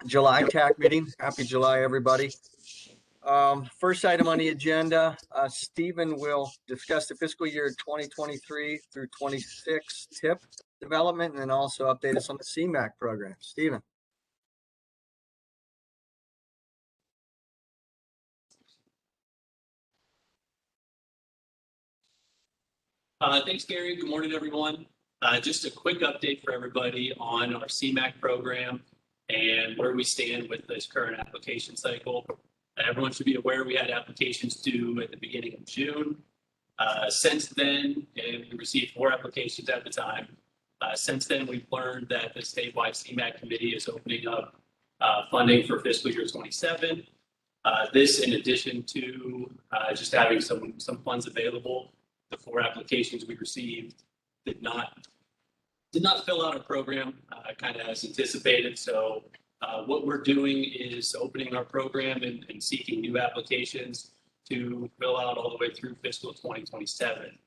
July TAC meeting. Happy July, everybody. First item on the agenda, Stephen will discuss the fiscal year 2023 through 26 TIP development and then also update us on the CMAQ program. Stephen. Thanks, Gary. Good morning, everyone. Just a quick update for everybody on our CMAQ program and where we stand with this current application cycle. Everyone should be aware we had applications due at the beginning of June. Since then, and we received 4 applications at the time. Since then, we've learned that the statewide CMAQ committee is opening up funding for fiscal year 27. This, in addition to just having some funds available. The 4 applications we received did not fill out our program kind of as anticipated. So what we're doing is opening our program and seeking new applications to fill out all the way through fiscal 2027.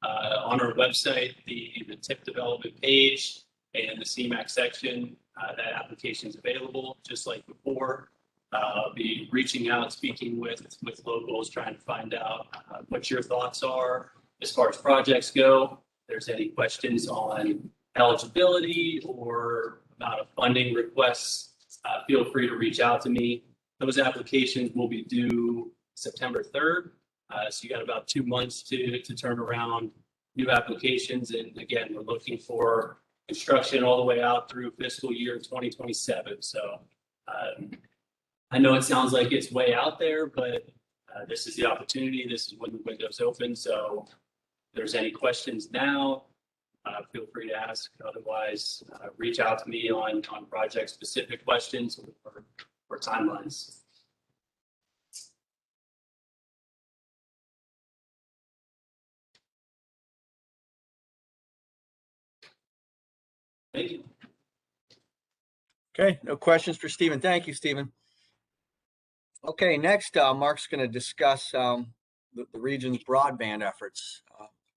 On our website, the TIP development page and the CMAQ section, that application is available just like before. I'll be reaching out, speaking with locals, trying to find out what your thoughts are as far as projects go. If there's any questions on eligibility or amount of funding requests, feel free to reach out to me. Those applications will be due September 3rd. So you got about 2 months to turn around new applications. And again, we're looking for construction all the way out through fiscal year 2027. So I know it sounds like it's way out there, but this is the opportunity. This is when the window's open. So if there's any questions now, feel free to ask. Otherwise, reach out to me on project specific questions or timelines. Thank you. Okay, no questions for Stephen. Thank you, Stephen. Okay, next, Mark's going to discuss the region's broadband efforts.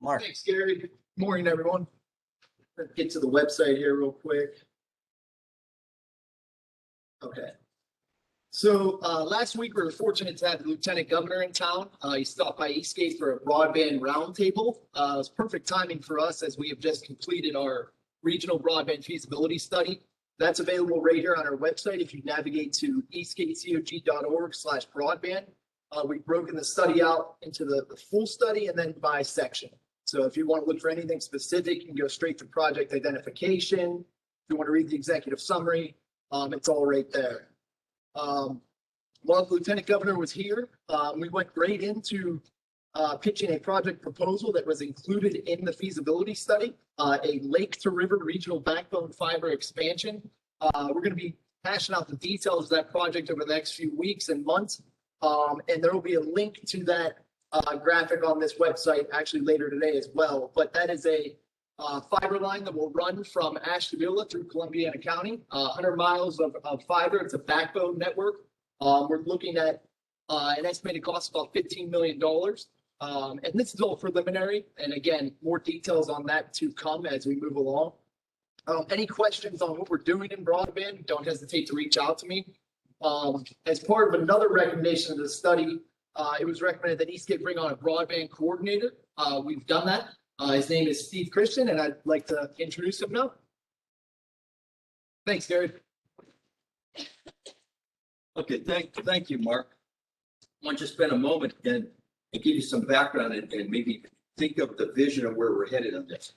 Mark. Thanks, Gary. Good morning, everyone. Let's get to the website here real quick. Okay. So last week we were fortunate to have the Lieutenant Governor in town. He stopped by Eastgate for a broadband roundtable. It was perfect timing for us as we have just completed our regional broadband feasibility study. That's available right here on our website. If you navigate to eastgatecog.org/broadband, we've broken the study out into the full study and then by section. So if you want to look for anything specific, you can go straight to project identification. If you want to read the executive summary, it's all right there. While the Lieutenant Governor was here, we went right into pitching a project proposal that was included in the feasibility study, a lake to river regional backbone fiber expansion. We're going to be hashing out the details of that project over the next few weeks and months. And there will be a link to that graphic on this website actually later today as well. But that is a fiber line that will run from Ashtabula through Columbiana County, 100 miles of fiber. It's a backbone network. We're looking at an estimated cost of about $15 million. And this is all preliminary. And again, more details on that to come as we move along. Any questions on what we're doing in broadband, don't hesitate to reach out to me. As part of another recommendation of the study, it was recommended that Eastgate bring on a broadband coordinator. We've done that. His name is Steve Christian, and I'd like to introduce him now. Thanks, Gary. Okay, thank you, Mark. I want to spend a moment and give you some background and maybe think of the vision of where we're headed on this.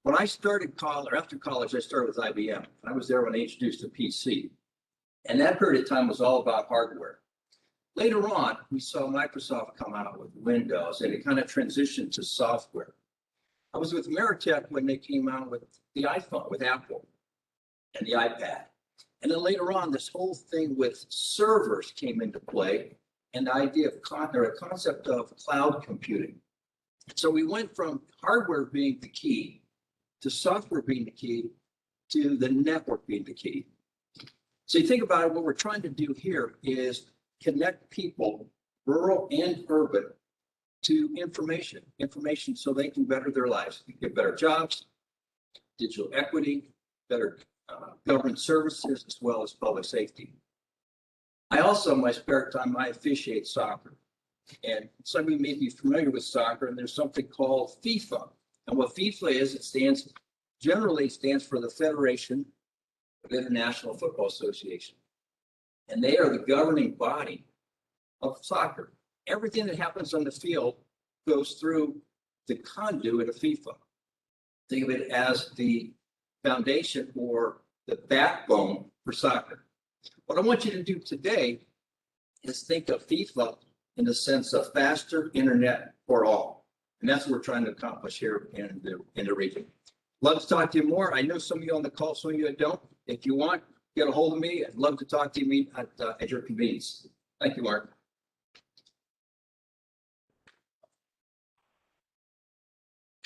When I started college, or after college, I started with IBM. I was there when they introduced the PC. And that period of time was all about hardware. Later on, we saw Microsoft come out with Windows, and it kind of transitioned to software. I was with Ameritech when they came out with the iPhone, with Apple, and the iPad. And then later on, this whole thing with servers came into play, and the idea of a concept of cloud computing. So we went from hardware being the key to software being the key to the network being the key. So you think about it, what we're trying to do here is connect people, rural and urban, to information so they can better their lives, get better jobs, digital equity, better government services as well as public safety. I also, in my spare time, I officiate soccer. And some of you may be familiar with soccer, and there's something called FIFA. And what FIFA is, generally stands for the Federation of International Football Association. And they are the governing body of soccer. Everything that happens on the field goes through the conduit of FIFA. Think of it as the foundation or the backbone for soccer. What I want you to do today is think of FIFA in the sense of faster internet for all. And that's what we're trying to accomplish here in the region. Love to talk to you more. I know some of you on the call, some of you don't. If you want, get a hold of me. I'd love to talk to you at your convenience. Thank you, Mark.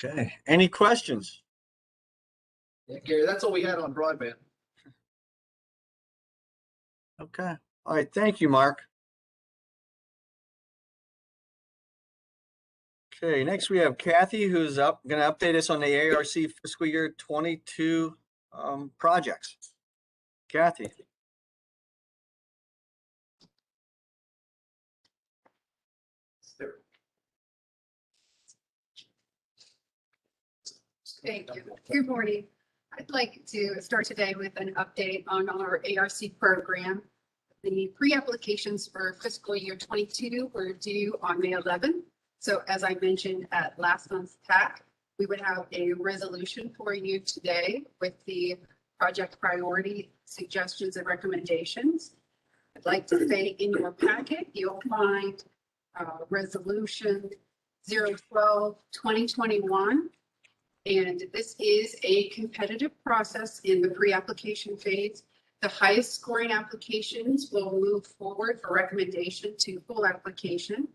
Okay, any questions? Yeah, Gary, that's all we had on broadband. Okay, all right, thank you, Mark. Okay, next we have Kathy, who's going to update us on the ARC fiscal year 22 projects. Kathy. Thank you. Good morning. I'd like to start today with an update on our ARC program. The pre-applications for fiscal year 22 were due on May 11th. So as I mentioned at last month's TAC, we would have a resolution for you today with the project priority suggestions and recommendations. I'd like to say in your packet, you'll find resolution 012-2021. And this is a competitive process in the pre-application phase. The highest scoring applications will move forward for recommendation to full application.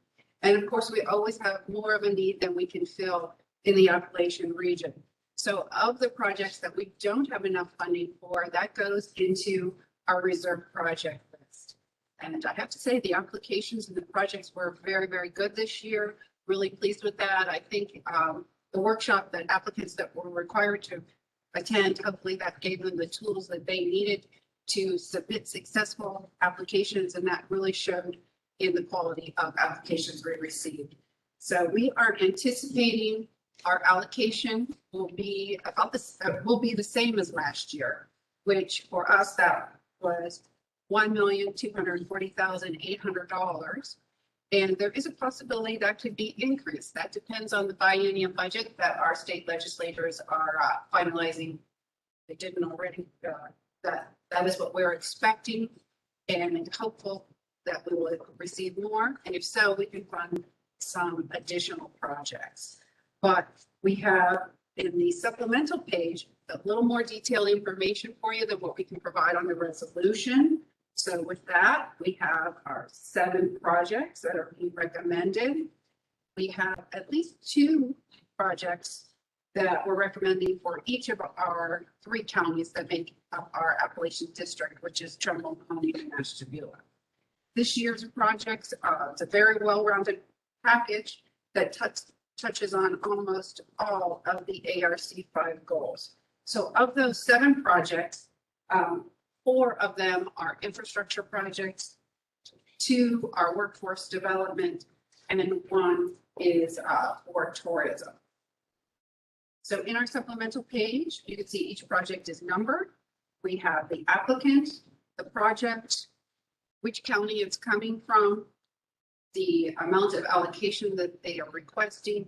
And of course, we always have more of a need than we can fill in the Appalachian region. So of the projects that we don't have enough funding for, that goes into our reserve project list. And I have to say the applications and the projects were very, very good this year. Really pleased with that. I think the workshop that applicants that were required to attend, hopefully that gave them the tools that they needed to submit successful applications, and that really showed in the quality of applications we received. So we are anticipating our allocation will be about this, will be the same as last year, which for us that was $1,240,800. And there is a possibility that could be increased. That depends on the biennium budget that our state legislators are finalizing. They didn't already. That is what we're expecting, and hopeful that we will receive more. And if so, we can fund some additional projects. But we have in the supplemental page a little more detailed information for you than what we can provide on the resolution. So with that, we have our 7 projects that are being recommended. We have at least 2 projects that we're recommending for each of our 3 counties that make up our Appalachian district, which is Trumbull County and Ashtabula. This year's projects, it's a very well-rounded package that touches on almost all of the ARC 5 goals. So of those 7 projects, 4 of them are infrastructure projects, 2 are workforce development, and then 1 is for tourism. So in our supplemental page, you can see each project is numbered. We have the applicant, the project, which county it's coming from, the amount of allocation that they are requesting,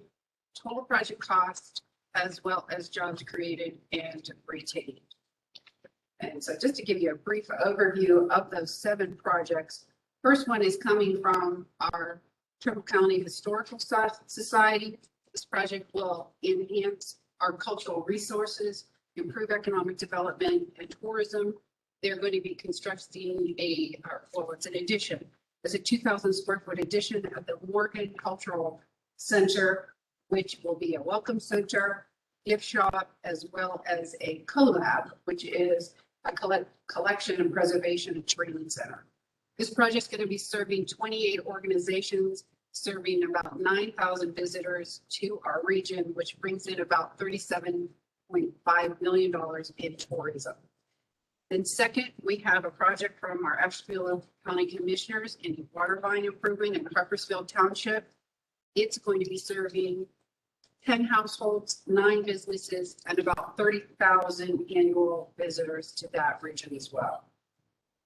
total project cost, as well as jobs created and retained. And so just to give you a brief overview of those 7 projects, first one is coming from our Trumbull County Historical Society. This project will enhance our cultural resources, improve economic development and tourism. They're going to be constructing it's an addition. It's a 2,000 square foot addition at the Morgan Cultural Center, which will be a welcome center, gift shop, as well as a collab, which is a collection and preservation and training center. This project is going to be serving 28 organizations, serving about 9,000 visitors to our region, which brings in about $37.5 million in tourism. Then second, we have a project from our Ashtabula County Commissioners in a water line improvement in Harpersville Township. It's going to be serving 10 households, 9 businesses, and about 30,000 annual visitors to that region as well.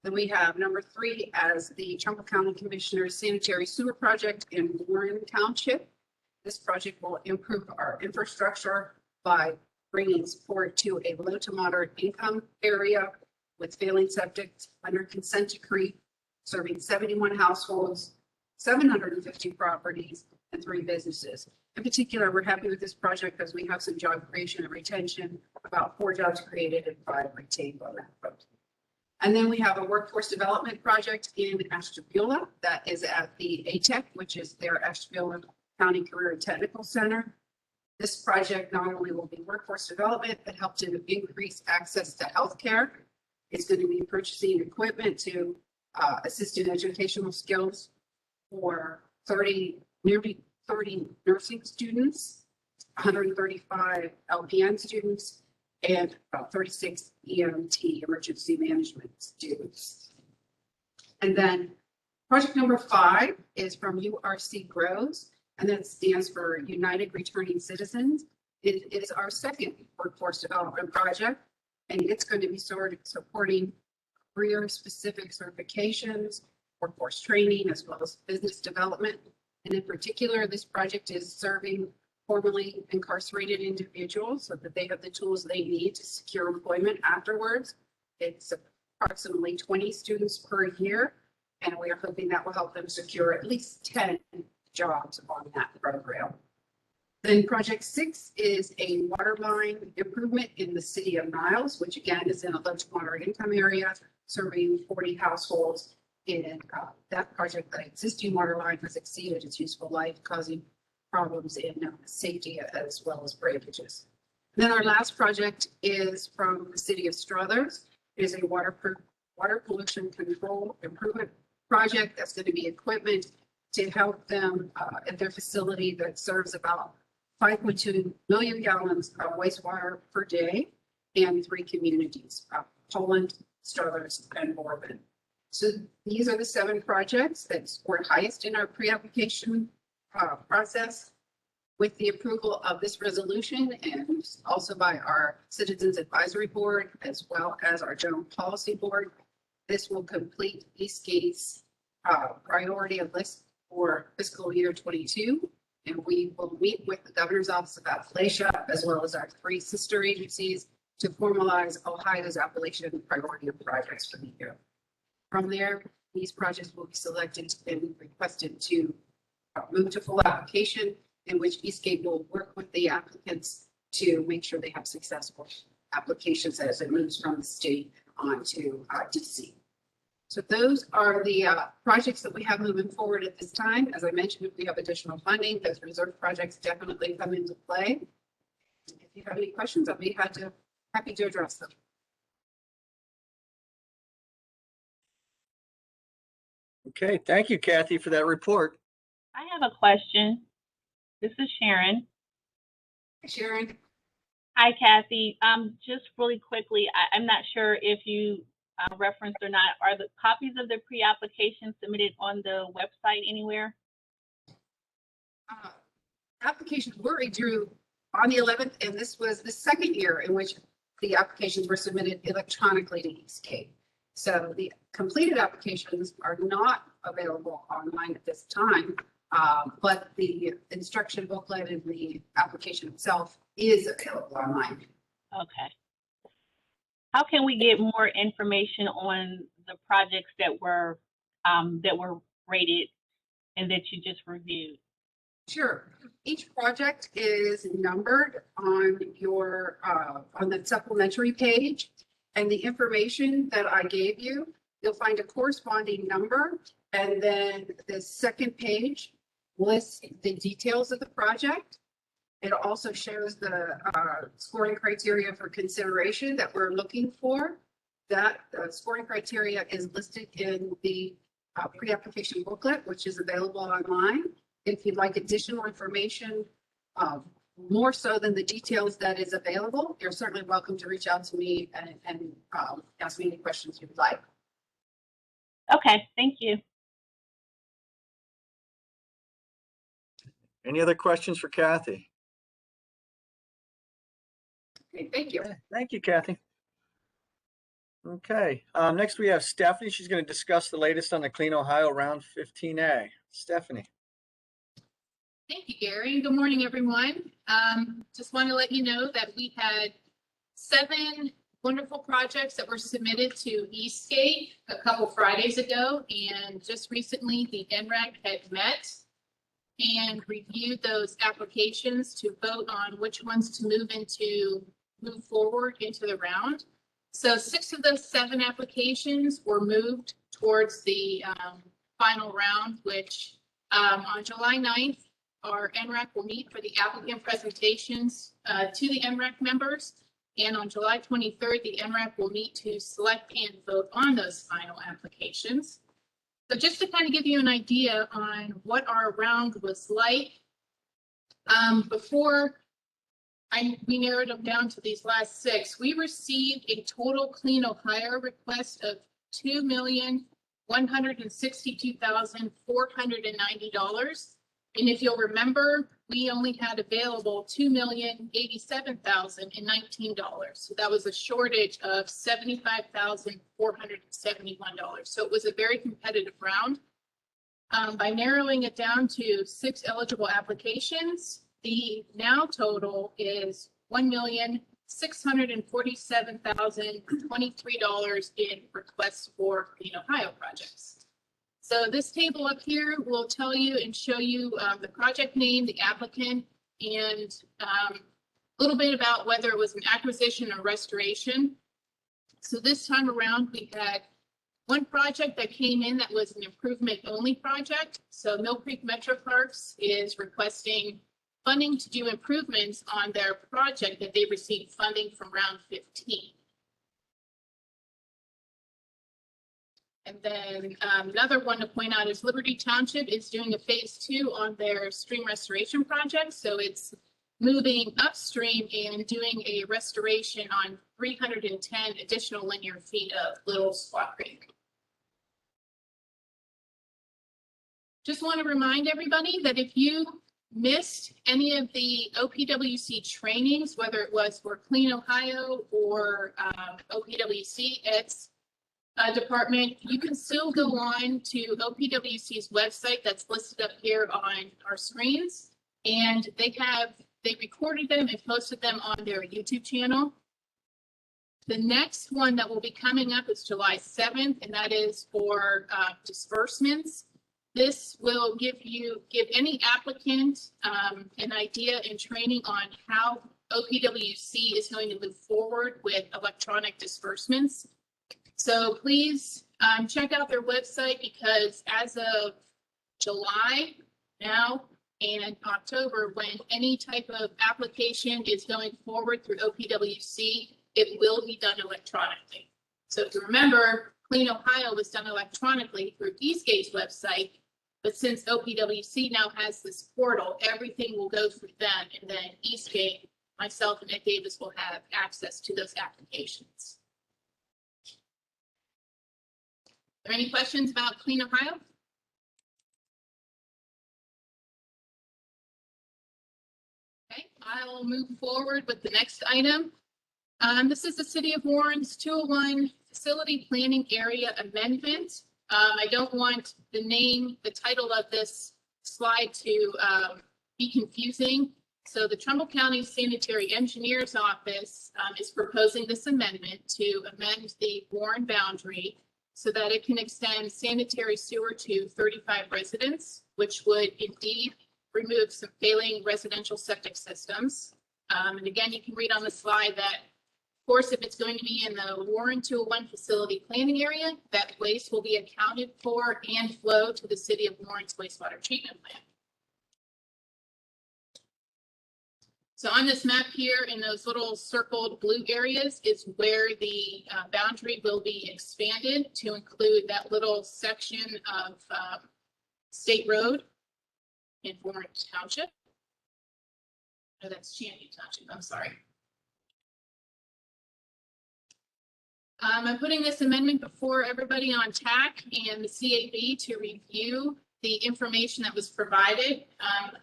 Then we have number 3 as the Trumbull County Commissioners Sanitary Sewer Project in Warren Township. This project will improve our infrastructure by bringing support to a low to moderate income area with failing septic under consent decree, serving 71 households, 750 properties, and 3 businesses. In particular, we're happy with this project because we have some job creation and retention, about 4 jobs created and 5 retained on that project. And then we have a workforce development project in Ashtabula that is at the ATEC, which is their Ashtabula County Career and Technical Center. This project not only will be workforce development, but help to increase access to healthcare. It's going to be purchasing equipment to assist in educational skills for nearly 30 nursing students, 135 LPN students, and about 36 EMT, emergency management students. And then project number 5 is from URC Grows, and that stands for United Returning Citizens. It is our second workforce development project, and it's going to be supporting career-specific certifications, workforce training, as well as business development. And in particular, this project is serving formerly incarcerated individuals so that they have the tools they need to secure employment afterwards. It's approximately 20 students per year, and we are hoping that will help them secure at least 10 jobs on that program. Then project 6 is a water line improvement in the city of Niles, which again is in a low to moderate income area, serving 40 households. And that project, the existing water line has exceeded its useful life, causing problems in safety as well as breakages. Then our last project is from the city of Struthers. It is a water pollution control improvement project that's going to be equipment to help them at their facility that serves about 5.2 million gallons of wastewater per day in 3 communities, Poland, Struthers, and Bourbon. So these are the 7 projects that scored highest in our pre-application process. With the approval of this resolution and also by our Citizens Advisory Board, as well as our General Policy Board, this will complete Eastgate's priority list for fiscal year 22. And we will meet with the Governor's Office of Appalachia, as well as our 3 sister agencies, to formalize Ohio's Appalachian priority of projects for the year. From there, these projects will be selected and requested to move to full application, in which Eastgate will work with the applicants to make sure they have successful applications as it moves from the state onto DC. So those are the projects that we have moving forward at this time. As I mentioned, if we have additional funding, those reserve projects definitely come into play. If you have any questions, I'll be happy to address them. Okay, thank you, Kathy, for that report. I have a question. This is Sharon. Hi, Sharon. Hi, Kathy. Just really quickly, I'm not sure if you referenced or not. Are the copies of the pre-application submitted on the website anywhere? Applications were due on the 11th, and this was the second year in which the applications were submitted electronically to Eastgate. So the completed applications are not available online at this time, but the instruction booklet and the application itself is available online. Okay. How can we get more information on the projects that were rated and that you just reviewed? Sure. Each project is numbered on your on the supplementary page, and the information that I gave you, you'll find a corresponding number, and then the second page lists the details of the project. It also shows the scoring criteria for consideration that we're looking for. That scoring criteria is listed in the pre-application booklet, which is available online. If you'd like additional information more so than the details that is available, you're certainly welcome to reach out to me and ask me any questions you'd like. Okay, thank you. Any other questions for Kathy? Okay, thank you. Okay, thank you, Kathy. Okay, next we have Stephanie. She's going to discuss the latest on the Clean Ohio Round 15A. Stephanie. Thank you, Gary, and good morning, everyone. Just want to let you know that we had 7 wonderful projects that were submitted to Eastgate a couple Fridays ago, and just recently the NRAC had met and reviewed those applications to vote on which ones to move forward into the round. So 6 of those 7 applications were moved towards the final round, which on July 9th, our NRAC will meet for the applicant presentations to the NRAC members. And on July 23rd, the NRAC will meet to select and vote on those final applications. So just to kind of give you an idea on what our round was like, before we narrowed them down to these last 6, we received a total Clean Ohio request of $2,162,490. And if you'll remember, we only had available $2,087,019. So that was a shortage of $75,471. So it was a very competitive round. By narrowing it down to 6 eligible applications, the now total is $1,647,023 in requests for Clean Ohio projects. So this table up here will tell you and show you the project name, the applicant, and a little bit about whether it was an acquisition or restoration. So this time around, we had one project that came in that was an improvement only project. So Mill Creek Metro Parks is requesting funding to do improvements on their project that they received funding from round 15. And then another one to point out is Liberty Township is doing a phase 2 on their stream restoration project. So it's moving upstream and doing a restoration on 310 additional linear feet of Little Squaw Creek. Just want to remind everybody that if you missed any of the OPWC trainings, whether it was for Clean Ohio or OPWC, it's department, you can still go on to OPWC's website that's listed up here on our screens, and they recorded them and posted them on their YouTube channel. The next one that will be coming up is July 7th, and that is for disbursements. This will give any applicant an idea and training on how OPWC is going to move forward with electronic disbursements. So please check out their website, because as of July now and October, when any type of application is going forward through OPWC, it will be done electronically. So if you remember, Clean Ohio was done electronically through Eastgate's website, but since OPWC now has this portal, everything will go through them, and then Eastgate, myself and Ed Davis will have access to those applications. Are there any questions about Clean Ohio? Okay, I'll move forward with the next item. This is the City of Warren's 201 Facility Planning Area Amendment. I don't want the title of this slide to be confusing. So the Trumbull County Sanitary Engineer's Office is proposing this amendment to amend the Warren boundary so that it can extend sanitary sewer to 35 residents, which would indeed remove some failing residential septic systems. And again, you can read on the slide that, of course, if it's going to be in the Warren 201 facility planning area, that waste will be accounted for and flow to the City of Warren's wastewater treatment plant. So on this map here, in those little circled blue areas, is where the boundary will be expanded to include that little section of State Road in Warren Township. No, that's Champion Township, I'm sorry. I'm putting this amendment before everybody on TAC and the CAB to review the information that was provided.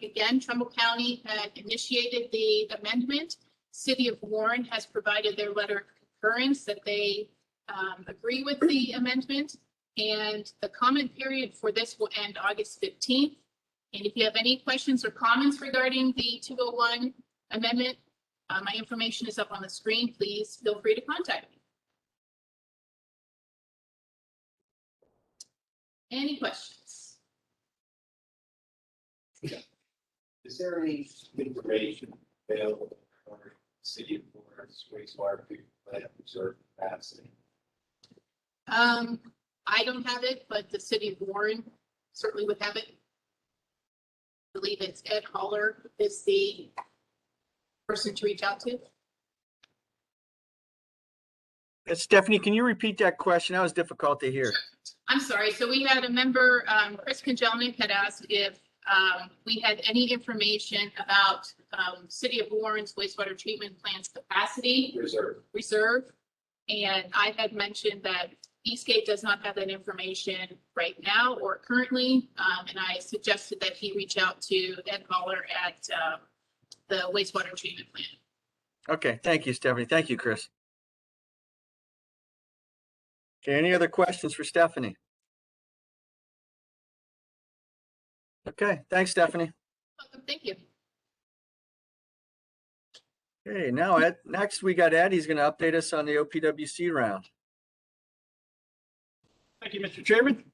Again, Trumbull County had initiated the amendment. City of Warren has provided their letter of concurrence that they agree with the amendment. And the comment period for this will end August 15th. And if you have any questions or comments regarding the 201 amendment, my information is up on the screen. Please feel free to contact me. Any questions? Is there any information available for city of Warren's wastewater treatment plant reserve capacity? I don't have it, but the city of Warren certainly would have it. I believe it's Ed Holler is the person to reach out to. Stephanie, can you repeat that question? That was difficult to hear. I'm sorry. So we had a member, Chris Konjelnik, had asked if we had any information about City of Warren's wastewater treatment plant's capacity reserve. And I had mentioned that Eastgate does not have that information right now or currently. And I suggested that he reach out to Ed Holler at the wastewater treatment plant. Okay, thank you, Stephanie. Thank you, Chris. Okay, any other questions for Stephanie? Okay, thanks, Stephanie. Welcome. Thank you. Okay, now Ed, next we got Ed. He's going to update us on the OPWC round. Thank you, Mr. Chairman.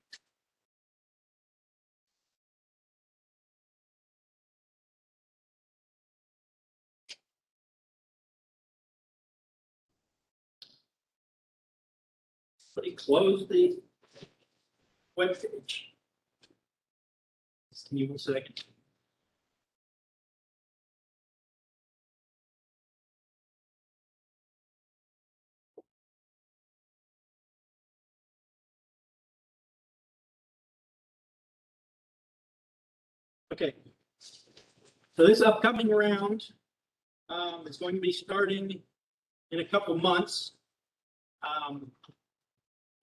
Let me close the webpage. Just give me 1 second. Okay. So this upcoming round is going to be starting in a couple months.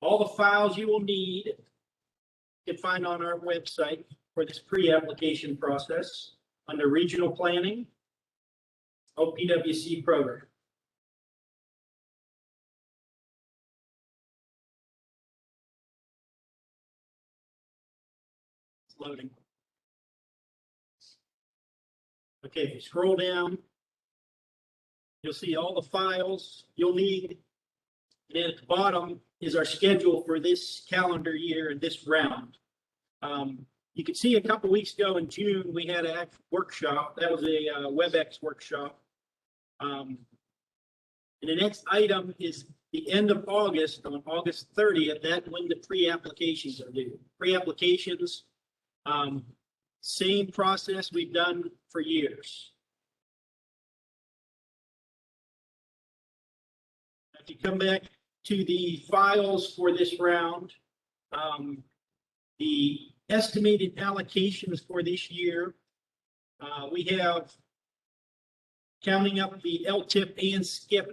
All the files you will need you can find on our website for this pre-application process under regional planning, OPWC program. It's loading. Okay, if you scroll down, you'll see all the files you'll need. And then at the bottom is our schedule for this calendar year and this round. You can see a couple weeks ago in June, we had a workshop. That was a WebEx workshop. And the next item is the end of August, on August 30th, that's when the pre-applications are due. Pre-applications, same process we've done for years. If you come back to the files for this round, the estimated allocations for this year, we have, counting up the LTIP and SCIP,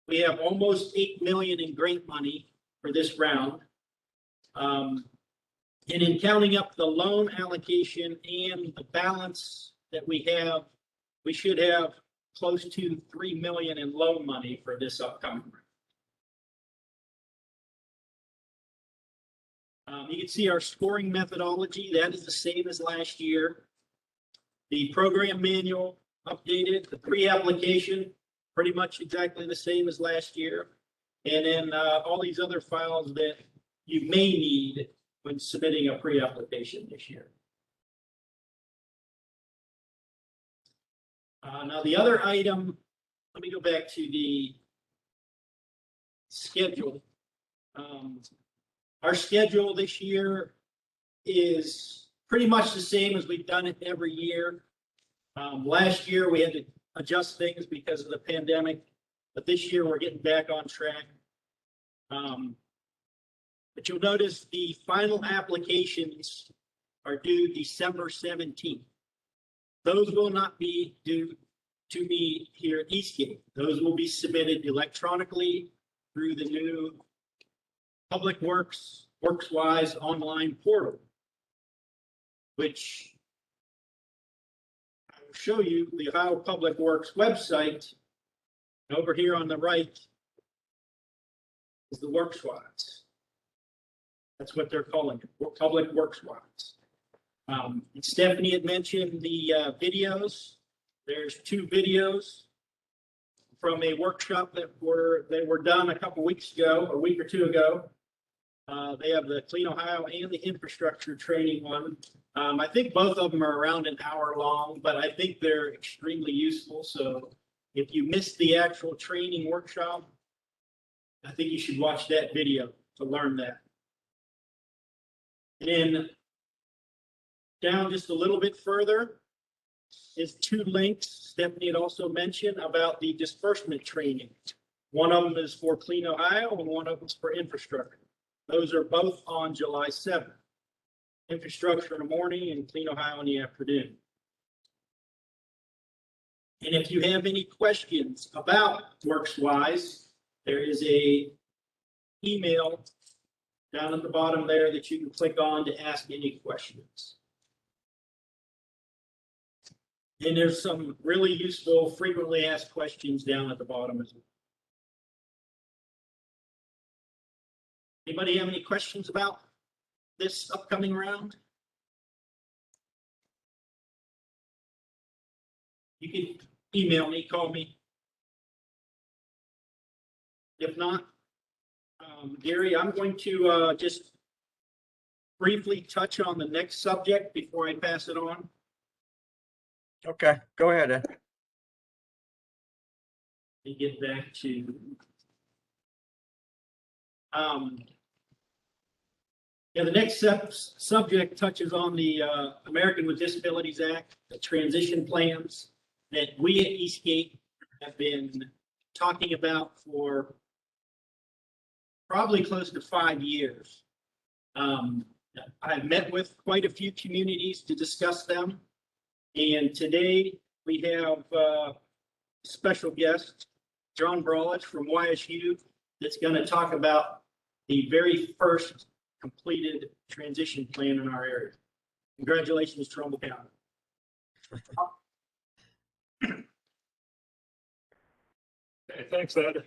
we have almost 8 million in grant money for this round. And in counting up the loan allocation and the balance that we have, we should have close to 3 million in loan money for this upcoming round. You can see our scoring methodology. That is the same as last year. The program manual updated, the pre-application, pretty much exactly the same as last year. And then all these other files that you may need when submitting a pre-application this year. Now the other item, let me go back to the schedule. Our schedule this year is pretty much the same as we've done it every year. Last year we had to adjust things because of the pandemic, but this year we're getting back on track. But you'll notice the final applications are due December 17th. Those will not be due to me here at Eastgate. Those will be submitted electronically through the new Public Works, WorksWise online portal, which I will show you the Ohio Public Works website. Over here on the right is the WorksWise. That's what they're calling it, Public WorksWise. Stephanie had mentioned the videos. There's 2 videos from a workshop that were done a couple weeks ago, a week or 2 ago. They have the Clean Ohio and the infrastructure training one. I think both of them are around an hour long, but I think they're extremely useful. So if you missed the actual training workshop, I think you should watch that video to learn that. And then down just a little bit further is 2 links Stephanie had also mentioned about the disbursement training. One of them is for Clean Ohio and one of them is for infrastructure. Those are both on July 7th. Infrastructure in the morning and Clean Ohio in the afternoon. And if you have any questions about WorksWise, there is a email down at the bottom there that you can click on to ask any questions. And there's some really useful frequently asked questions down at the bottom as well. Anybody have any questions about this upcoming round? You can email me, call me. If not, Gary, I'm going to just briefly touch on the next subject before I pass it on. Okay, go ahead, Ed. Let me get back to the next subject touches on the American with Disabilities Act, the transition plans that we at Eastgate have been talking about for probably close to 5 years. I've met with quite a few communities to discuss them. And today we have a special guest, John Brawlett from YSU, that's going to talk about the very first completed transition plan in our area. Congratulations, Trumbull County. Hey, thanks, Ed.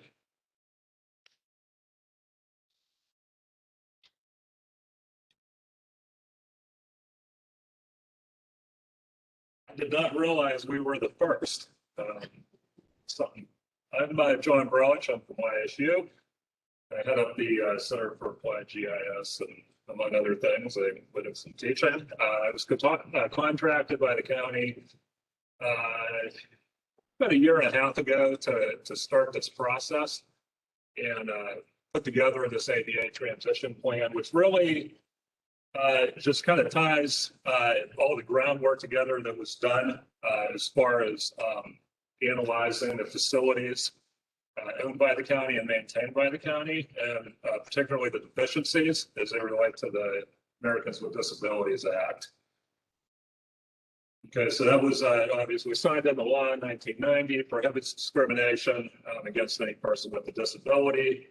I did not realize we were the first. I'm John Brawlett. I'm from YSU. I head up the Center for Applied GIS, and among other things, I included some teaching. I was contracted by the county about a year and a half ago to start this process and put together this ADA transition plan, which really just kind of ties all the groundwork together that was done as far as analyzing the facilities owned by the county and maintained by the county, and particularly the deficiencies as they relate to the Americans with Disabilities Act. Okay, so that was obviously signed into law in 1990, prohibits discrimination against any person with a disability,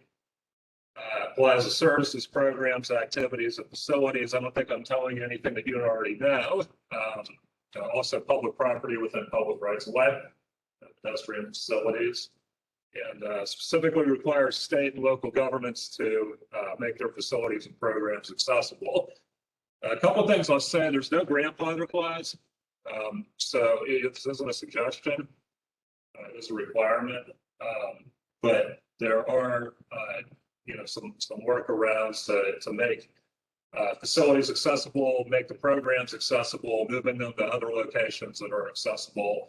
applies to services, programs, activities, and facilities. I don't think I'm telling you anything that you don't already know. Also public property within public rights of way, pedestrian facilities, and specifically requires state and local governments to make their facilities and programs accessible. A couple of things I'll say: there's no grandfather clause, so this isn't a suggestion; it's a requirement. But there are, some workarounds to make facilities accessible, make the programs accessible, moving them to other locations that are accessible.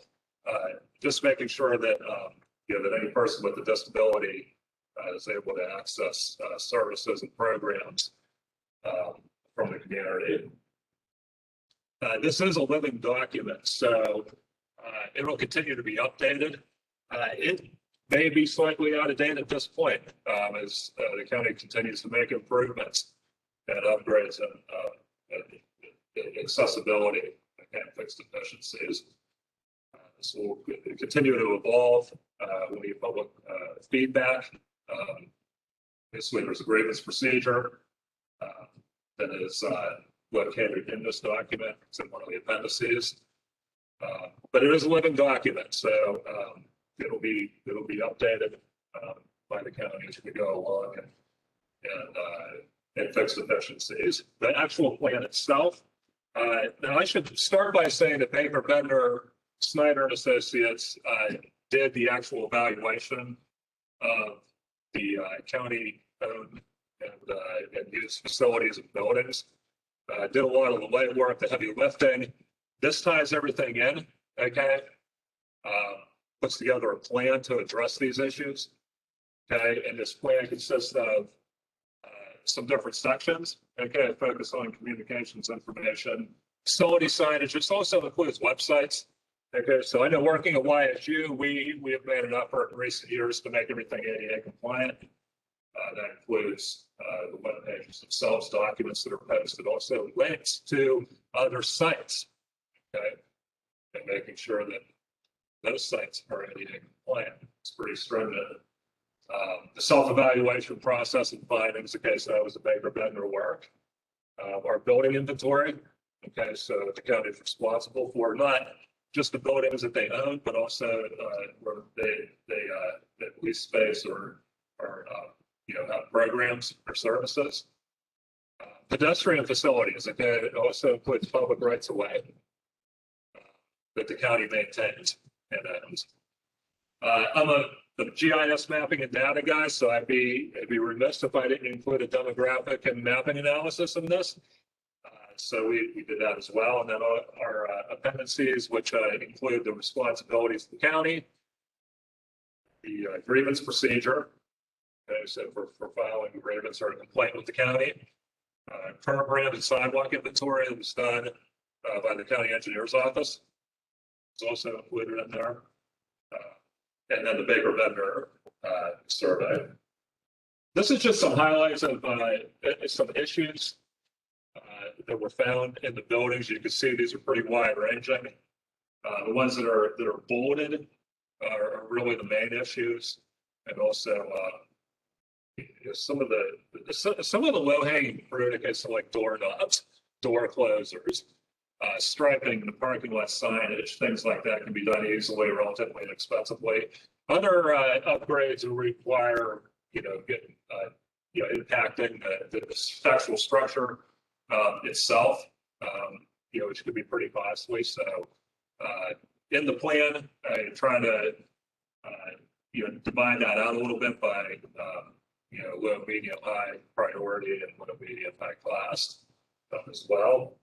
Just making sure that that any person with a disability is able to access services and programs from the community. This is a living document, so it will continue to be updated. It may be slightly out of date at this point as the county continues to make improvements and upgrades and accessibility and fix deficiencies. This will continue to evolve. We need public feedback. Basically, there's a grievance procedure that is located in this document. It's in one of the appendices. But it is a living document, so it'll be updated by the county as we go along and fix deficiencies. The actual plan itself. Now, I should start by saying that Baker Bender, Snyder and Associates did the actual evaluation of the county-owned and used facilities and buildings. Did a lot of the legwork, the heavy lifting. This ties everything in, okay? Puts together a plan to address these issues, okay? And this plan consists of some different sections, okay? Focus on communications, information, facility signage. This also includes websites, okay? So I know working at YSU, we have made an effort in recent years to make everything ADA compliant. That includes the web pages themselves, documents that are posted, also links to other sites, okay? And making sure that those sites are ADA compliant. It's pretty stringent. The self-evaluation process and findings, okay, so that was the Baker Bender work. Our building inventory, okay, so the county is responsible for not just the buildings that they own, but also where they lease space or have programs or services. Pedestrian facilities, okay, it also includes public rights of way that the county maintains and owns. I'm a GIS mapping and data guy, so I'd be remiss if I didn't include a demographic and mapping analysis in this. So we did that as well. And then our appendices, which include the responsibilities of the county, the grievance procedure. Okay, so for filing a grievance or a complaint with the county, curb ramp and sidewalk inventory that was done by the county engineer's office. It's also included in there. And then the Baker Bender survey. This is just some highlights of some issues that were found in the buildings. You can see these are pretty wide ranging. The ones that are bolded are really the main issues, and also some of the low hanging fruit, okay, so like doorknobs, door closers, striping the parking lot signage, things like that can be done easily, relatively inexpensively. Other upgrades will require, impacting the structural structure itself, which could be pretty costly. So in the plan, trying to, divide that out a little bit by, low, medium, high priority and low, medium, high class as well.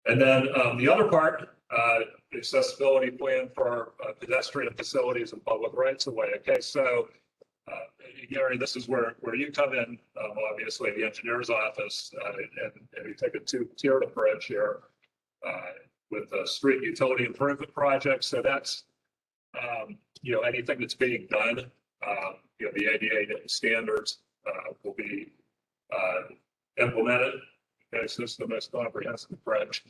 And then the other part, the accessibility plan for pedestrian facilities and public rights of way. Okay, so Gary, this is where you come in, obviously the engineer's office, and we take a two-tiered approach here with street utility improvement projects. So that's anything that's being done, the ADA standards will be implemented. Okay, so this is the most comprehensive approach.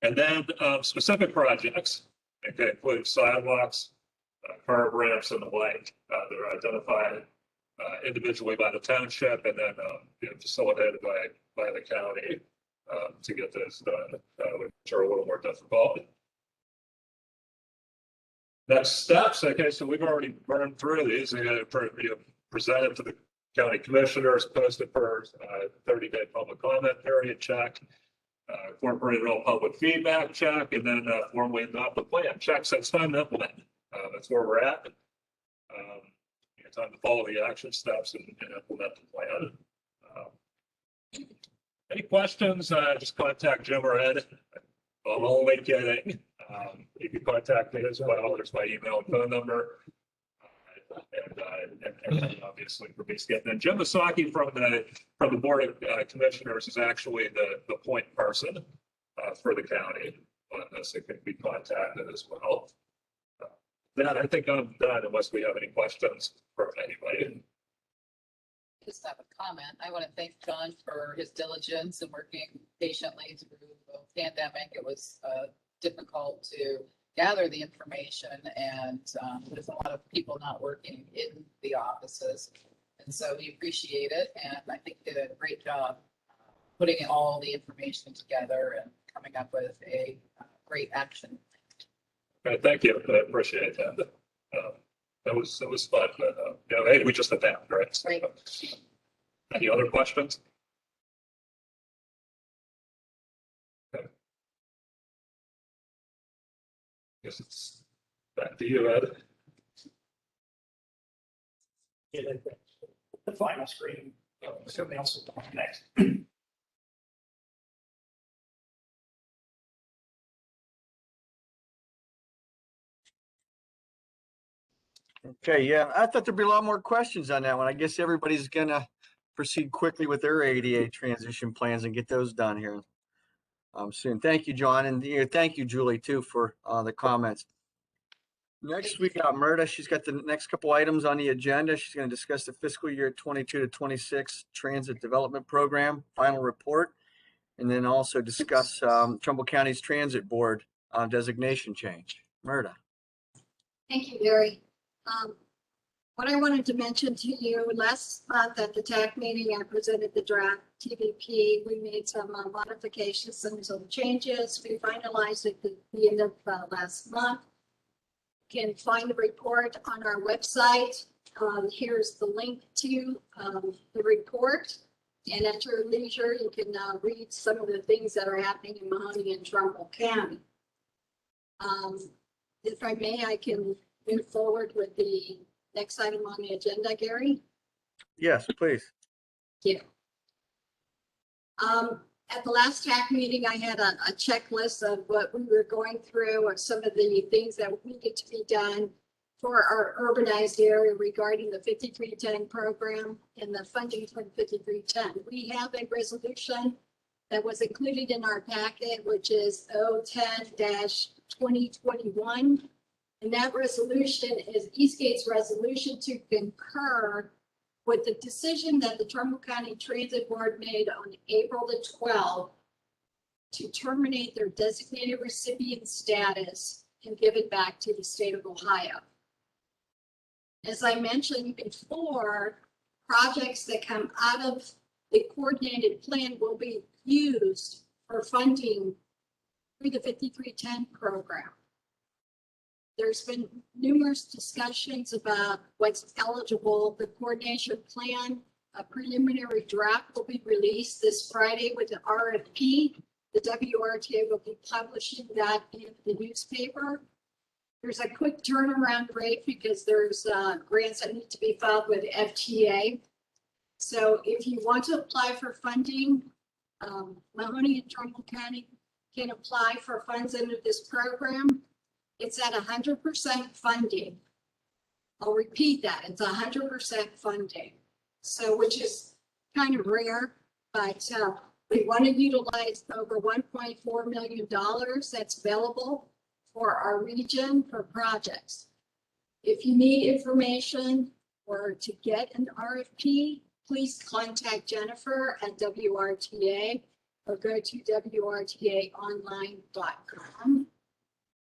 And then specific projects, okay, include sidewalks, curb ramps, and the like. They're identified individually by the township and then facilitated by the county to get those done, which are a little more difficult. Next steps, okay, so we've already burned through these. Presented to the county commissioners, posted for 30-day public comment period check, incorporated all public feedback check, and then formally adopt the plan check. So it's time to implement. That's where we're at. Time to follow the action steps and implement the plan. Any questions? Just contact Jim or Ed. I'm only kidding. You can contact me as well. There's my email and phone number. And obviously for Eastgate. And Jim Masaki from the Board of Commissioners is actually the point person for the county on this. It can be contacted as well. That I think I'm done unless we have any questions from anybody. Just have a comment. I want to thank John for his diligence and working patiently through the pandemic. It was difficult to gather the information, and there's a lot of people not working in the offices. And so we appreciate it, and I think did a great job putting all the information together and coming up with a great action. Thank you. I appreciate that. That was fun. Hey, we just adapt, right? So, Right. any other questions? Okay. Guess it's back to you, Ed. The final screen. Something else will talk next. Okay, yeah, I thought there'd be a lot more questions on that one. I guess everybody's gonna proceed quickly with their ADA transition plans and get those done here soon. Thank you, John, and thank you, Julie, too, for the comments. Next, we got Myrta. She's got the next couple items on the agenda. She's going to discuss the fiscal year 22 to 26 Transit Development Program final report, and then also discuss Trumbull County's Transit Board designation change. Myrta. Thank you, Gary. What I wanted to mention to you, last month at the TAC meeting, I presented the draft TVP. We made some modifications, some changes. We finalized it at the end of last month. You can find the report on our website. Here's the link to the report. And at your leisure, you can read some of the things that are happening in Mahoney and Trumbull County. If I may, I can move forward with the next item on the agenda, Gary. Yes, please. Yeah. At the last TAC meeting, I had a checklist of what we were going through or some of the things that needed to be done for our urbanized area regarding the 5310 program and the funding for 5310. We have a resolution that was included in our packet, which is 010-2021. And that resolution is Eastgate's resolution to concur with the decision that the Trumbull County Transit Board made on April the 12th to terminate their designated recipient status and give it back to the state of Ohio. As I mentioned before, projects that come out of the coordinated plan will be used for funding through the 5310 program. There's been numerous discussions about what's eligible. The coordination plan, a preliminary draft will be released this Friday with the RFP. The WRTA will be publishing that in the newspaper. There's a quick turnaround rate because there's grants that need to be filed with FTA. So if you want to apply for funding, Mahoney and Trumbull County can apply for funds under this program. It's at 100% funding. I'll repeat that. It's 100% funding. So, which is kind of rare, but we want to utilize over $1.4 million that's available for our region for projects. If you need information or to get an RFP, please contact Jennifer at WRTA or go to WRTAonline.com.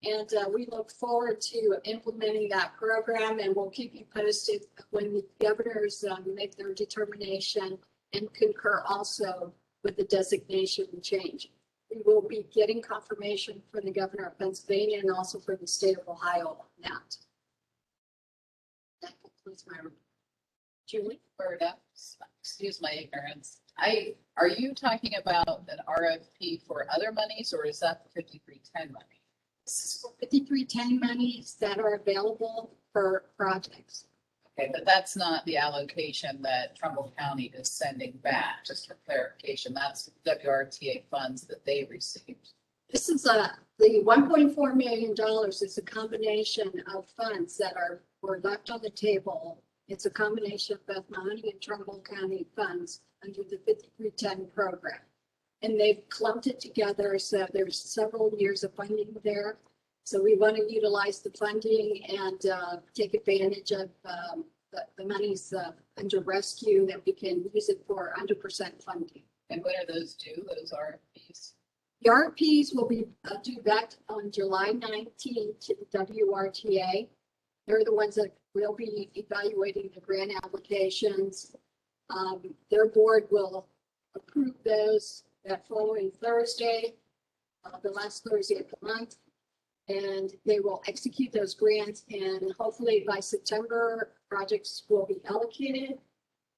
And we look forward to implementing that program, and we'll keep you posted when the governors make their determination and concur also with the designation change. We will be getting confirmation from the governor of Pennsylvania and also from the state of Ohio on that. That concludes my report. Julie? Excuse my ignorance. Are you talking about an RFP for other monies, or is that the 5310 money? This is for 5310 monies that are available for projects. Okay, but that's not the allocation that Trumbull County is sending back, just for clarification. That's WRTA funds that they received. This is the $1.4 million is a combination of funds that were left on the table. It's a combination of both Mahoney and Trumbull County funds under the 5310 program. And they've clumped it together, so there's several years of funding there. So we want to utilize the funding and take advantage of the monies under rescue that we can use it for 100% funding. And when are those due, those RFPs? The RFPs will be due back on July 19th to the WRTA. They're the ones that will be evaluating the grant applications. Their board will approve those that following Thursday, the last Thursday of the month. And they will execute those grants, and hopefully by September, projects will be allocated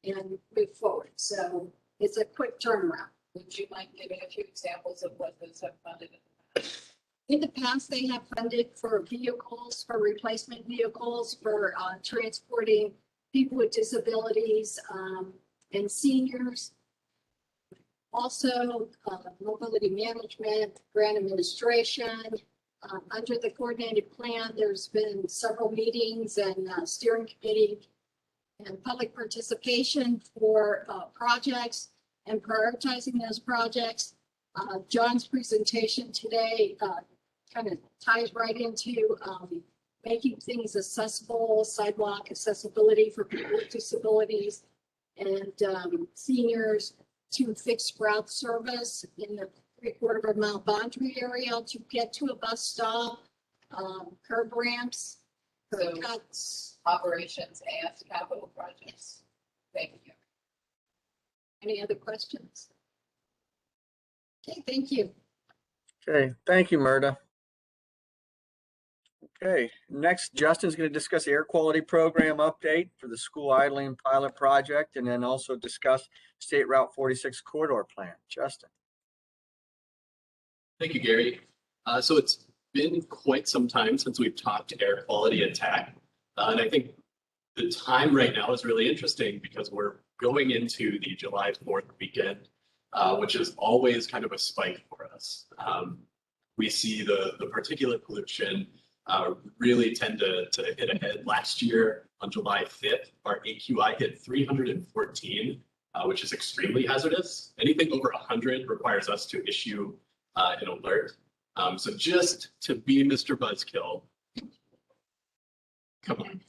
and move forward. So it's a quick turnaround. Would you mind giving a few examples of what those have funded? In the past, they have funded for vehicles, for replacement vehicles, for transporting people with disabilities and seniors. Also, mobility management, grant administration. Under the coordinated plan, there's been several meetings and steering committee and public participation for projects and prioritizing those projects. John's presentation today kind of ties right into making things accessible, sidewalk accessibility for people with disabilities and seniors, to fixed route service in the 3/4 mile boundary area to get to a bus stop, curb ramps, So curb cuts. operations and capital projects. Thank you. Any other questions? Okay, thank you. Okay, thank you, Myrta. Okay, next, Justin's going to discuss air quality program update for the school idling pilot project, and then also discuss State Route 46 corridor plan. Justin. Thank you, Gary. So it's been quite some time since we've talked air quality at TAC. And I think the time right now is really interesting because we're going into the July 4th weekend, which is always kind of a spike for us. We see the particulate pollution really tend to hit ahead. Last year on July 5th, our AQI hit 314, which is extremely hazardous. Anything over 100 requires us to issue an alert. So just to be Mr. Buzzkill, come on.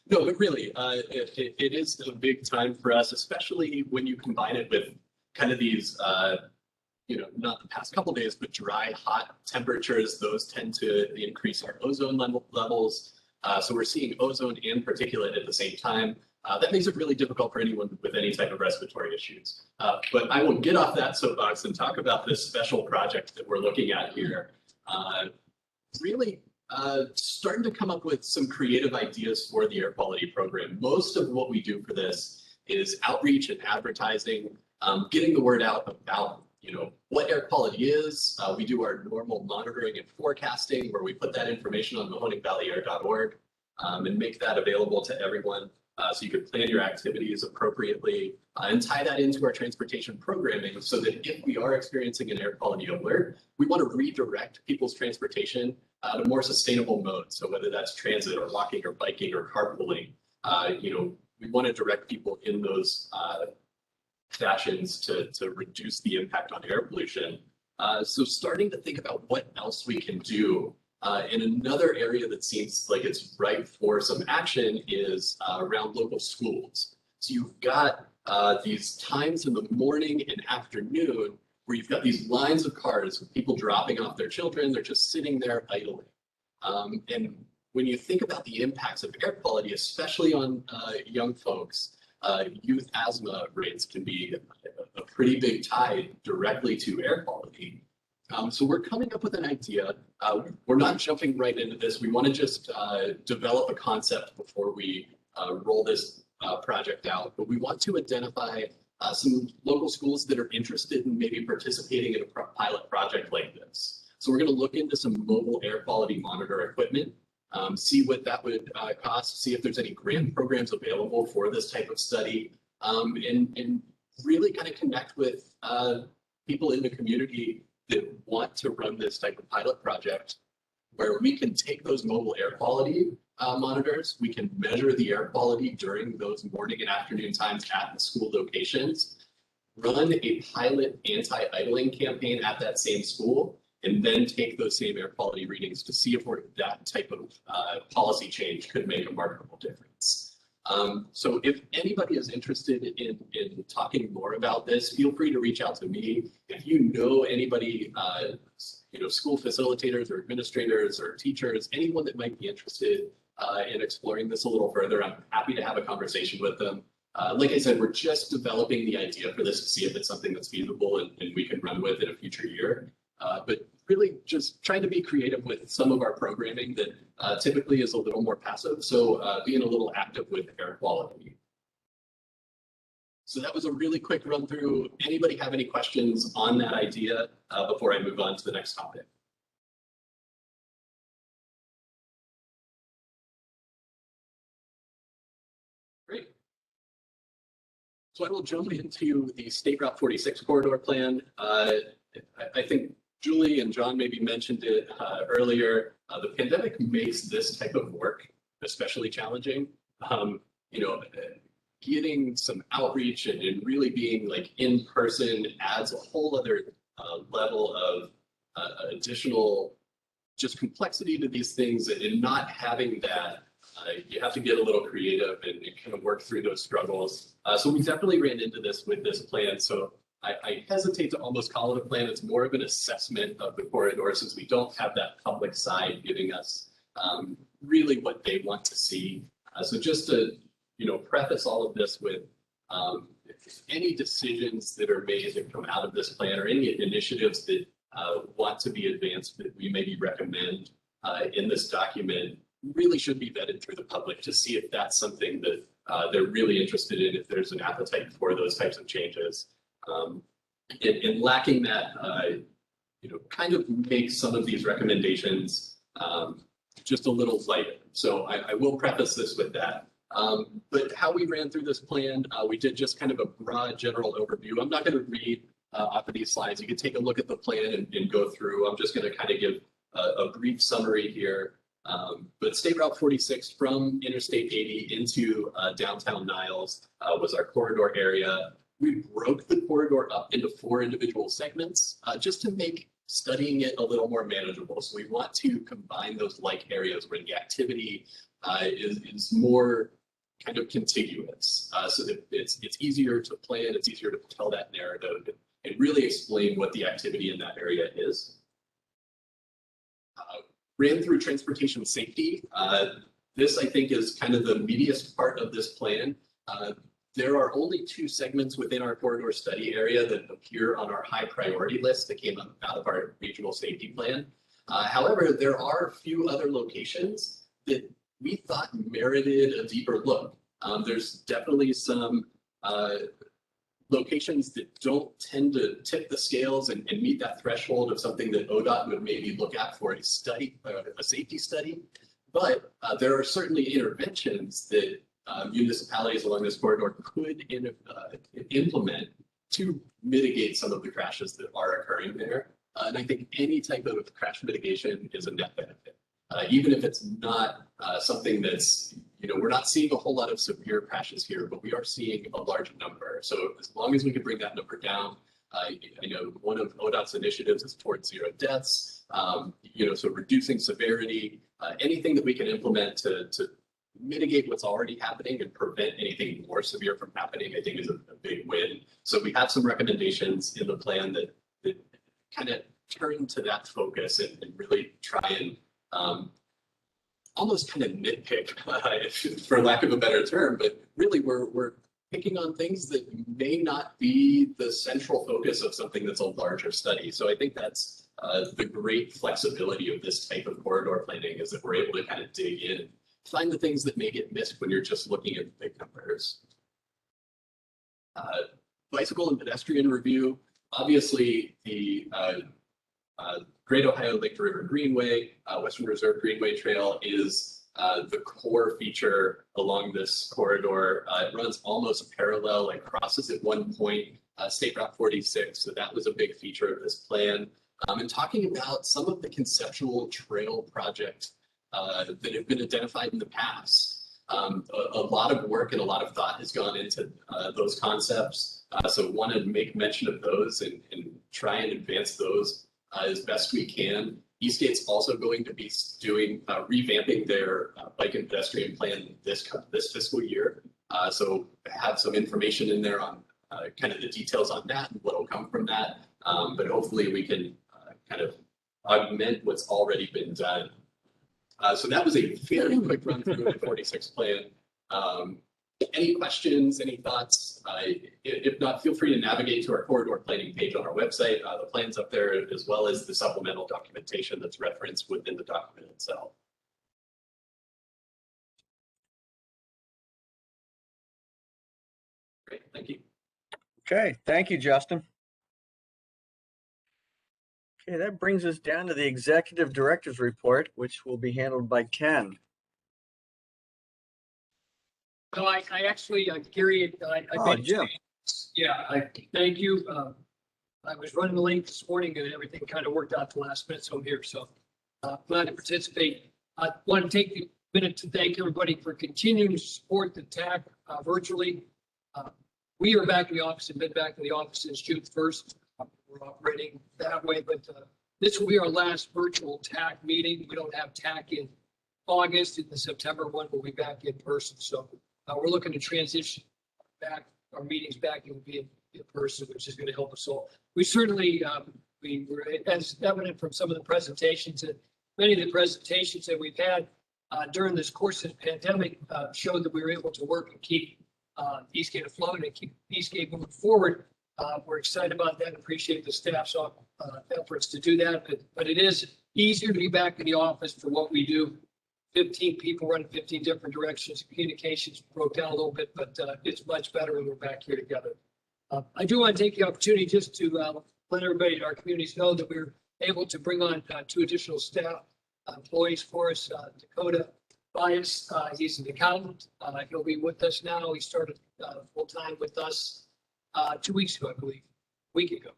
No, but really, it is a big time for us, especially when you combine it with kind of these, not the past couple days, but dry, hot temperatures. Those tend to increase our ozone levels. So we're seeing ozone and particulate at the same time. That makes it really difficult for anyone with any type of respiratory issues. But I will get off that soapbox and talk about this special project that we're looking at here. Really starting to come up with some creative ideas for the air quality program. Most of what we do for this is outreach and advertising, getting the word out about what air quality is. We do our normal monitoring and forecasting where we put that information on mahoningvalleyair.org and make that available to everyone. So you can plan your activities appropriately and tie that into our transportation programming so that if we are experiencing an air quality alert, we want to redirect people's transportation to more sustainable modes. So whether that's transit or walking or biking or carpooling, we want to direct people in those fashions to reduce the impact on air pollution. So starting to think about what else we can do. And another area that seems like it's ripe for some action is around local schools. So you've got these times in the morning and afternoon where you've got these lines of cars with people dropping off their children. They're just sitting there idling. And when you think about the impacts of air quality, especially on young folks, youth asthma rates can be a pretty big tie directly to air quality. So we're coming up with an idea. We're not jumping right into this. We want to just develop a concept before we roll this project out. But we want to identify some local schools that are interested in maybe participating in a pilot project like this. So we're going to look into some mobile air quality monitor equipment, see what that would cost, see if there's any grant programs available for this type of study, and really kind of connect with people in the community that want to run this type of pilot project where we can take those mobile air quality monitors, we can measure the air quality during those morning and afternoon times at the school locations, run a pilot anti-idling campaign at that same school, and then take those same air quality readings to see if that type of policy change could make a marketable difference. So if anybody is interested in talking more about this, feel free to reach out to me. If you know anybody, school facilitators or administrators or teachers, anyone that might be interested in exploring this a little further, I'm happy to have a conversation with them. Like I said, we're just developing the idea for this to see if it's something that's feasible and we can run with in a future year. But really just trying to be creative with some of our programming that typically is a little more passive. So being a little active with air quality. So that was a really quick run through. Anybody have any questions on that idea before I move on to the next topic? Great. So I will jump into the State Route 46 corridor plan. I think Julie and John maybe mentioned it earlier. The pandemic makes this type of work especially challenging. Getting some outreach and really being like in person adds a whole other level of additional just complexity to these things, and not having that, you have to get a little creative and kind of work through those struggles. So we definitely ran into this with this plan. So I hesitate to almost call it a plan. It's more of an assessment of the corridor, since we don't have that public side giving us really what they want to see. So just to preface all of this with any decisions that are made that come out of this plan, or any initiatives that want to be advanced that we maybe recommend in this document, really should be vetted through the public to see if that's something that they're really interested in, if there's an appetite for those types of changes. And lacking that, kind of makes some of these recommendations just a little lighter. So I will preface this with that. But how we ran through this plan, we did just kind of a broad general overview. I'm not going to read off of these slides. You can take a look at the plan and go through. I'm just going to kind of give a brief summary here. But State Route 46 from Interstate 80 into downtown Niles was our corridor area. We broke the corridor up into 4 individual segments just to make studying it a little more manageable. So we want to combine those like areas where the activity is more kind of contiguous, so that it's easier to plan, it's easier to tell that narrative and really explain what the activity in that area is. Ran through transportation safety. This, I think, is kind of the meatiest part of this plan. There are only 2 segments within our corridor study area that appear on our high priority list that came out of our regional safety plan. However, there are a few other locations that we thought merited a deeper look. There's definitely some locations that don't tend to tip the scales and meet that threshold of something that ODOT would maybe look at for a study, a safety study. But there are certainly interventions that municipalities along this corridor could implement to mitigate some of the crashes that are occurring there. And I think any type of crash mitigation is a net benefit. Even if it's not something that's, we're not seeing a whole lot of severe crashes here, but we are seeing a large number. So as long as we can bring that number down, I know one of ODOT's initiatives is towards 0 deaths, so reducing severity, anything that we can implement to mitigate what's already happening and prevent anything more severe from happening, I think is a big win. So we have some recommendations in the plan that kind of turn to that focus and really try and almost kind of nitpick, for lack of a better term, but really we're picking on things that may not be the central focus of something that's a larger study. So I think that's the great flexibility of this type of corridor planning, is that we're able to kind of dig in, find the things that may get missed when you're just looking at big numbers. Bicycle and pedestrian review. Obviously, the Great Ohio Lake to River Greenway, Western Reserve Greenway Trail is the core feature along this corridor. It runs almost parallel and crosses at one point State Route 46. So that was a big feature of this plan. And talking about some of the conceptual trail projects that have been identified in the past. A lot of work and a lot of thought has gone into those concepts. So want to make mention of those and try and advance those as best we can. Eastgate's also going to be doing revamping their bike and pedestrian plan this fiscal year. So have some information in there on kind of the details on that and what will come from that. But hopefully we can kind of augment what's already been done. So that was a very quick run through the 46 plan. Any questions, any thoughts? If not, feel free to navigate to our corridor planning page on our website. The plan's up there, as well as the supplemental documentation that's referenced within the document itself. Great, thank you. Okay, thank you, Justin. Okay, that brings us down to the executive director's report, which will be handled by Ken. No, I actually, Gary, I Oh, made, Jim. yeah, thank you. I was running late this morning and everything kind of worked out the last minute, so I'm here. So glad to participate. I want to take a minute to thank everybody for continuing to support the TAC virtually. We are back in the office and been back in the office since June 1st. We're operating that way, but this will be our last virtual TAC meeting. We don't have TAC in August. In the September one, we'll be back in person. So we're looking to transition back our meetings back and be in person, which is going to help us all. We certainly, we were, as evident from some of the presentations, and many of the presentations that we've had during this course of the pandemic showed that we were able to work and keep Eastgate afloat and keep Eastgate moving forward. We're excited about that and appreciate the staff's efforts to do that. But it is easier to be back in the office for what we do. 15 people running 15 different directions. Communications broke down a little bit, but it's much better when we're back here together. I do want to take the opportunity just to let everybody in our communities know that we're able to bring on 2 additional staff employees for us. Dakota Bias, he's an accountant. He'll be with us now. He started full-time with us 2 weeks ago, I believe, a week ago.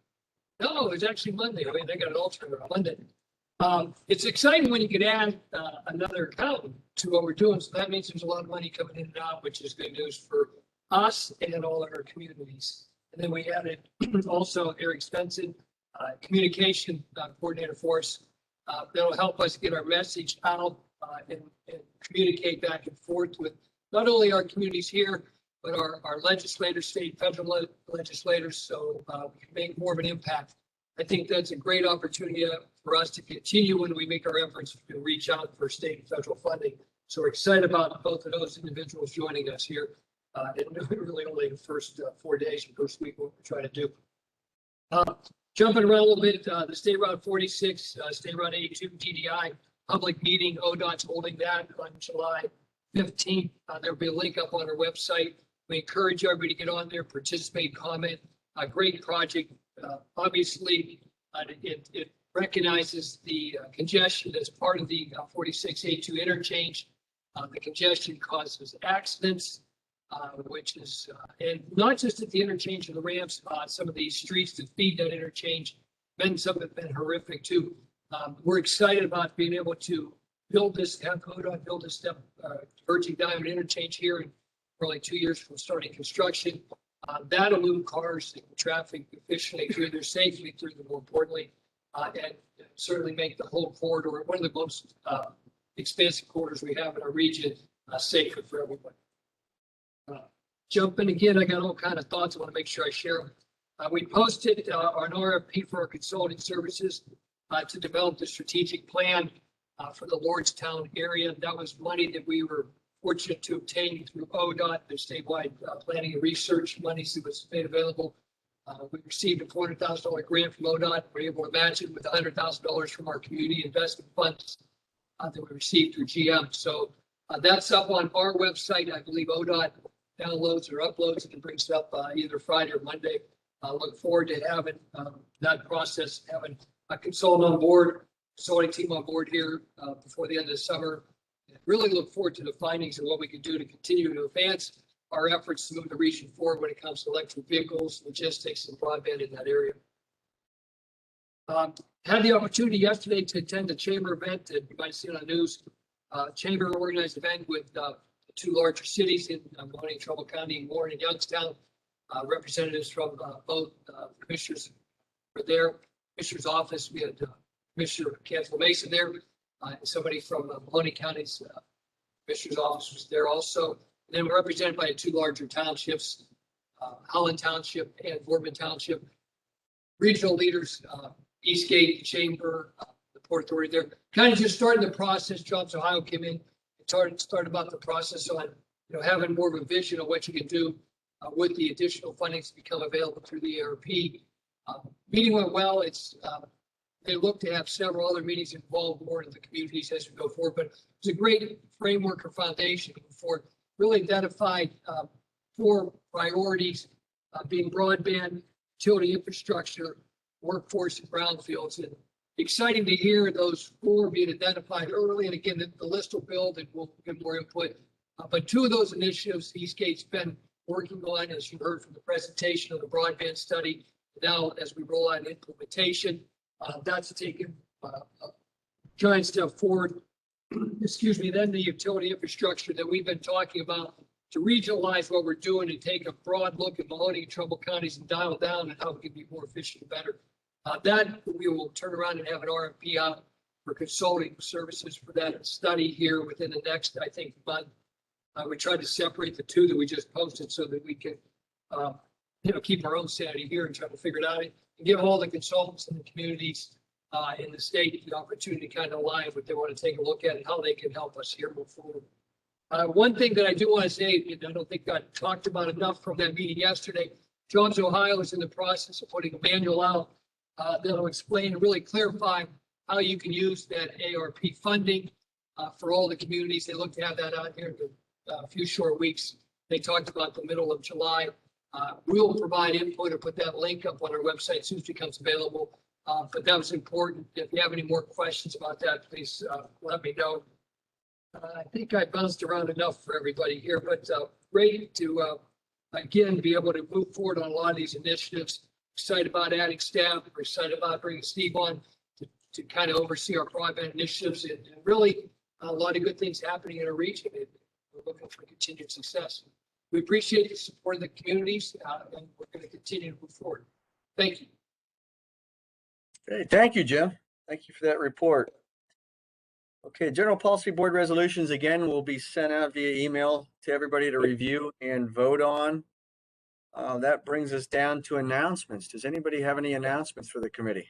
No, it was actually Monday. I mean, they got an alternate on Monday. It's exciting when you can add another accountant to what we're doing. So that means there's a lot of money coming in and out, which is good news for us and all of our communities. And then we added also Eric Spencer, communication coordinator for us. That'll help us get our message out and communicate back and forth with not only our communities here, but our legislators, state, federal legislators, so we can make more of an impact. I think that's a great opportunity for us to continue when we make our efforts to reach out for state and federal funding. So we're excited about both of those individuals joining us here. And really only the first 4 days, first week, what we're trying to do. Jumping around a little bit, the State Route 46, State Route 82 DDI public meeting, ODOT's holding that on July 15th. There'll be a link up on our website. We encourage everybody to get on there, participate, comment. A great project. Obviously, it recognizes the congestion as part of the 46A2 interchange. The congestion causes accidents, which is, and not just at the interchange of the ramps, some of these streets that feed that interchange, some have been horrific too. We're excited about being able to build this, have ODOT build this step, Virgin Diamond interchange here in probably 2 years from starting construction. That'll move cars and traffic efficiently through there, safely through there, more importantly, and certainly make the whole corridor, one of the most expansive corridors we have in our region, safer for everyone. Jumping again, I got all kind of thoughts. I want to make sure I share them. We posted an RFP for our consulting services to develop the strategic plan for the Lordstown area. That was money that we were fortunate to obtain through ODOT, the statewide planning and research monies that was made available. We received a $400,000 grant from ODOT. We were able to match it with $100,000 from our community investment funds that we received through GM. So that's up on our website. I believe ODOT downloads or uploads and brings it up either Friday or Monday. I look forward to having that process, having a consultant on board, consulting team on board here before the end of the summer. Really look forward to the findings and what we can do to continue to advance our efforts to move the region forward when it comes to electric vehicles, logistics, and broadband in that area. Had the opportunity yesterday to attend a chamber event that you might have seen on the news. Chamber organized event with the 2 larger cities in Mahoning, Trumbull County, Warren, and Youngstown. Representatives from both commissioners were there. Commissioner's office, we had Commissioner Cancel Mason there. And somebody from Maloney County's Commissioner's office was there also. And then we're represented by 2 larger townships, Holland Township and Boardman Township. Regional leaders, Eastgate, Chamber, the Port Authority there, kind of just starting the process. Jobs Ohio came in and started about the process on, having more of a vision of what you can do with the additional fundings to become available through the ARP. Meeting went well. They look to have several other meetings involved more in the communities as we go forward, but it's a great framework or foundation for really identified 4 priorities, being broadband, utility infrastructure, workforce, and brownfields. And exciting to hear those 4 being identified early. And again, the list will build and we'll get more input. But 2 of those initiatives, Eastgate's been working on, as you heard from the presentation of the broadband study. Now, as we roll out implementation, that's taken a giant step forward. Excuse me. Then the utility infrastructure that we've been talking about to regionalize what we're doing and take a broad look at Maloney and Trumbull counties and dial down on how we can be more efficient and better. That we will turn around and have an RFP out for consulting services for that study here within the next, I think, month. We tried to separate the 2 that we just posted so that we can, keep our own sanity here and try to figure it out and give all the consultants in the communities in the state the opportunity to kind of align what they want to take a look at and how they can help us here move forward. One thing that I do want to say, and I don't think got talked about enough from that meeting yesterday, Jobs Ohio is in the process of putting a manual out that'll explain and really clarify how you can use that ARP funding for all the communities. They look to have that out here in a few short weeks. They talked about the middle of July. We'll provide input or put that link up on our website as soon as it becomes available. But that was important. If you have any more questions about that, please let me know. I think I bounced around enough for everybody here, but great to, again, be able to move forward on a lot of these initiatives. Excited about adding staff. We're excited about bringing Steve on to kind of oversee our broadband initiatives and really a lot of good things happening in our region. We're looking for continued success. We appreciate the support of the communities and we're going to continue to move forward. Thank you. Okay, thank you, Jim. Thank you for that report. Okay, General Policy Board resolutions again will be sent out via email to everybody to review and vote on. That brings us down to announcements. Does anybody have any announcements for the committee?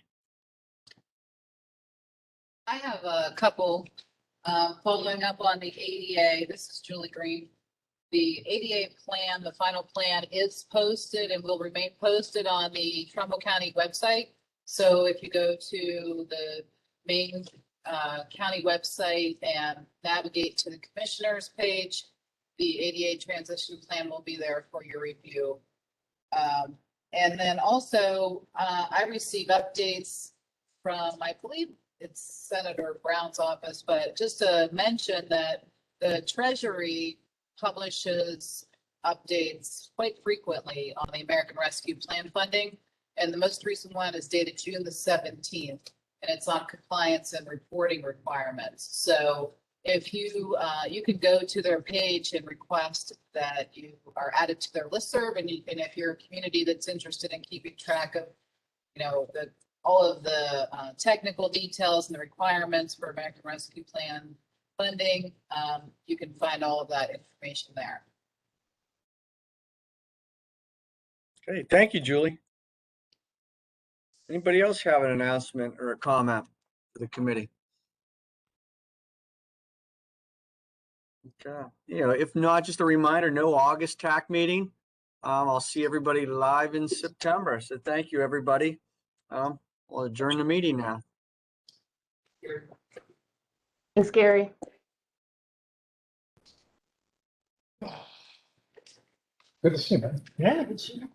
I have a couple following up on the ADA. This is Julie Green. The ADA plan, the final plan is posted and will remain posted on the Trumbull County website. So if you go to the main county website and navigate to the commissioners page, the ADA transition plan will be there for your review. And then also I received updates from, I believe it's Senator Brown's office, but just to mention that the Treasury publishes updates quite frequently on the American Rescue Plan funding. And the most recent one is dated June the 17th, and it's on compliance and reporting requirements. So if you, you can go to their page and request that you are added to their listserv, and if you're a community that's interested in keeping track of, all of the technical details and the requirements for American Rescue Plan funding, you can find all of that information there. Okay, thank you, Julie. Anybody else have an announcement or a comment for the committee? Okay, if not, just a reminder, no August TAC meeting. I'll see everybody live in September. So thank you, everybody. We'll adjourn the meeting now. It's Gary. Good to see you, man. Yeah, good to see you.